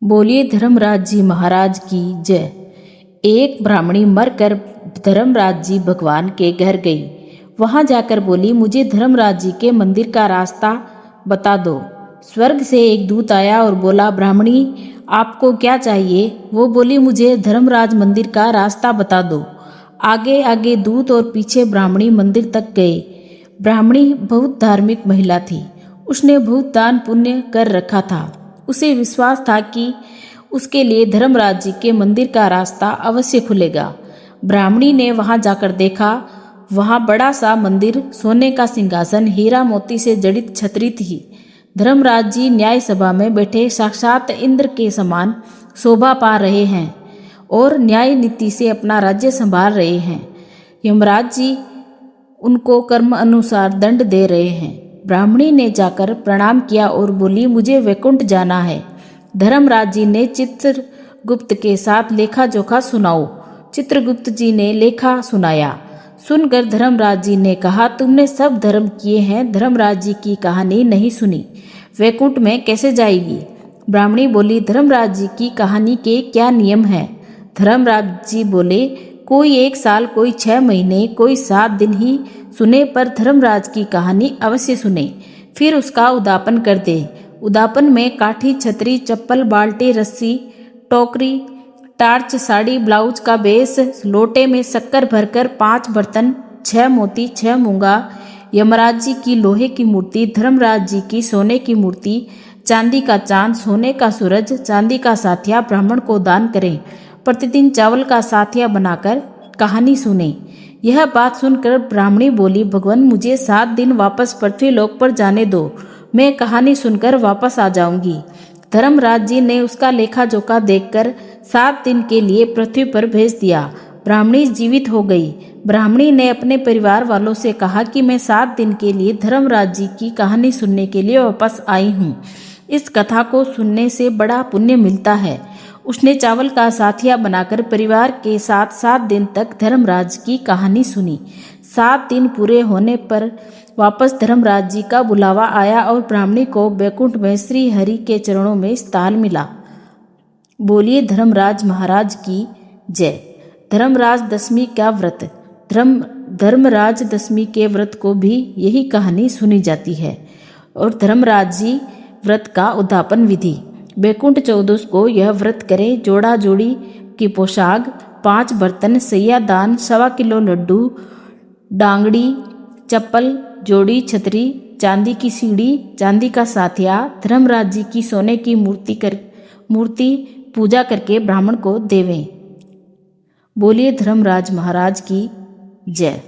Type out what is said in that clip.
बोलिए धर्मराज जी महाराज की जय। एक ब्राह्मणी मरकर धर्मराज जी भगवान के घर गई। वहां जाकर बोली, मुझे धर्मराज जी के मंदिर का रास्ता बता दो। स्वर्ग से एक दूत आया और बोला, ब्राह्मणी आपको क्या चाहिए? वो बोली, मुझे धर्मराज मंदिर का रास्ता बता दो। आगे आगे दूत और पीछे ब्राह्मणी मंदिर तक गए। ब्राह्मणी बहुत धार्मिक महिला थी। उसने बहुत दान पुण्य कर रखा था। उसे विश्वास था कि उसके लिए धर्मराज जी के मंदिर का रास्ता अवश्य खुलेगा। ब्राह्मणी ने वहां जाकर देखा। वहां बड़ा सा मंदिर, सोने का सिंहासन, हीरा मोती से जड़ित छतरी थी। धर्मराज जी न्याय सभा में बैठे साक्षात इंद्र के समान शोभा पा रहे हैं और न्याय नीति से अपना राज्य संभाल रहे हैं। यमराज जी उनको कर्म अनुसार दंड दे रहे हैं। ब्राह्मणी ने जाकर प्रणाम किया और बोली, मुझे वैकुंठ जाना है। धर्मराज जी ने चित्रगुप्त के साथ लेखा जोखा सुनाओ। चित्रगुप्त जी ने लेखा सुनाया। सुनकर धर्मराज जी ने कहा, तुमने सब धर्म किए हैं, धर्मराज जी की कहानी नहीं सुनी। वैकुंठ में कैसे जाएगी? ब्राह्मणी बोली, धर्मराज जी की कहानी के क्या नियम हैं? धर्मराज जी बोले, कोई 1 साल, कोई 6 महीने, कोई 7 दिन ही सुने, पर धर्मराज की कहानी अवश्य सुने। फिर उसका उद्यापन कर दे। उद्यापन में काठी, छतरी, चप्पल, बाल्टी, रस्सी, टोकरी, टार्च, साड़ी, ब्लाउज का बेस, लोटे में शक्कर भरकर 5 बर्तन, 6 मोती, 6 मूंगा, यमराज जी की लोहे की मूर्ति, धर्मराज जी की सोने की मूर्ति, चांदी का चांद, सोने का सूरज, चांदी का साथिया ब्राह्मण को दान करें। प्रतिदिन चावल का साथिया बनाकर कहानी सुने। यह बात सुनकर ब्राह्मणी बोली, भगवान मुझे 7 दिन वापस पृथ्वीलोक पर जाने दो, मैं कहानी सुनकर वापस आ जाऊंगी। धर्मराज जी ने उसका लेखा जोखा देखकर 7 दिन के लिए पृथ्वी पर भेज दिया। ब्राह्मणी जीवित हो गई। ब्राह्मणी ने अपने परिवार वालों से कहा कि मैं 7 दिन के लिए धर्मराज जी की कहानी सुनने के लिए वापस आई हूँ। इस कथा को सुनने से बड़ा पुण्य मिलता है। उसने चावल का साथिया बनाकर परिवार के साथ 7 दिन तक धर्मराज की कहानी सुनी। 7 दिन पूरे होने पर वापस धर्मराज जी का बुलावा आया और ब्राह्मणी को वैकुंठ में श्री हरि के चरणों में स्थान मिला। बोलिए धर्मराज महाराज की जय। धर्मराज दशमी का व्रत। धर्मराज दशमी के व्रत को भी यही कहानी सुनी जाती है। और धर्मराज जी व्रत का उद्यापन विधि। वैकुंठ चौदस को यह व्रत करें। जोड़ा जोड़ी की पोशाक, 5 बर्तन, सैया दान, 1.25 किलो लड्डू, डांगड़ी, चप्पल, जोड़ी, छतरी, चांदी की सीढ़ी, चांदी का साथिया, धर्मराज जी की सोने की मूर्ति पूजा करके ब्राह्मण को देवें। बोलिए धर्मराज महाराज की जय।